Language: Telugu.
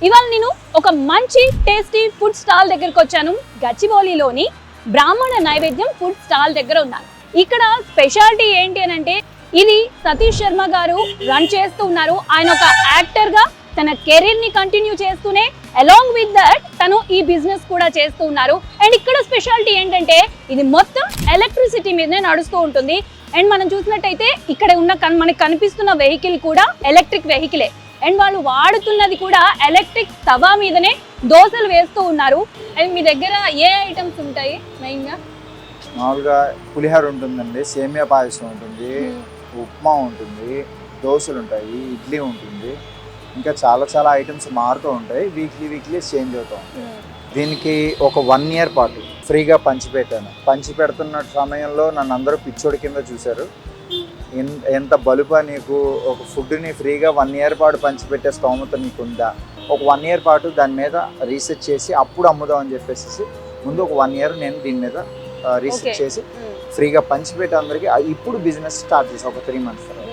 ఇవాళ నేను ఒక మంచి టేస్టీ ఫుడ్ స్టాల్ దగ్గరకు వచ్చాను. గచ్చిబౌలిలోని బ్రాహ్మణ నైవేద్యం ఫుడ్ స్టాల్ దగ్గర ఉన్నాను. ఇక్కడ స్పెషాలిటీ ఏంటి అని అంటే, ఇది సతీష్ శర్మ గారు రన్ చేస్తూ ఉన్నారు. ఆయన ఒక యాక్టర్ గా తన కెరీర్ ని కంటిన్యూ చేస్తూనే అలాంగ్ విత్ దట్ తను ఈ బిజినెస్ కూడా చేస్తూ ఉన్నారు. అండ్ ఇక్కడ స్పెషాలిటీ ఏంటంటే, ఇది మొత్తం ఎలక్ట్రిసిటీ మీదనే నడుస్తూ ఉంటుంది. అండ్ మనం చూసినట్టయితే ఇక్కడ ఉన్న మనకి కనిపిస్తున్న వెహికల్ కూడా ఎలక్ట్రిక్ వెహికలే. అండ్ వాళ్ళు వాడుతున్నది కూడా ఎలక్ట్రిక్ తవా మీదనే దోశలు వేస్తూ ఉన్నారు. అండ్ మీ దగ్గర ఏ ఐటమ్స్ ఉంటాయి మెయిన్గా? మామూలుగా పులిహోర ఉంటుందండి, సేమియా పాయసం ఉంటుంది, ఉప్మా ఉంటుంది, దోశలు ఉంటాయి, ఇడ్లీ ఉంటుంది, ఇంకా చాలా ఐటమ్స్ మారుతూ ఉంటాయి. వీక్లీ చేంజ్ అవుతూ ఉంటాయి. దీనికి ఒక 1 year పాటు ఫ్రీగా పంచిపెట్టాను. పంచిపెడుతున్న సమయంలో నన్ను అందరూ పిచ్చోడి కింద చూశారు. ఎంత బలుపా నీకు, ఒక ఫుడ్ని ఫ్రీగా 1 year పాటు పంచిపెట్టే స్తోమత నీకుందా, ఒక 1 year పాటు దాని మీద రీసెర్చ్ చేసి అప్పుడు అమ్ముదాం అని చెప్పేసి ముందు ఒక 1 year నేను దీని మీద రీసెర్చ్ చేసి ఫ్రీగా పంచిపెట్టి అందరికీ ఇప్పుడు బిజినెస్ స్టార్ట్ చేసాను ఒక 3 months తర్వాత.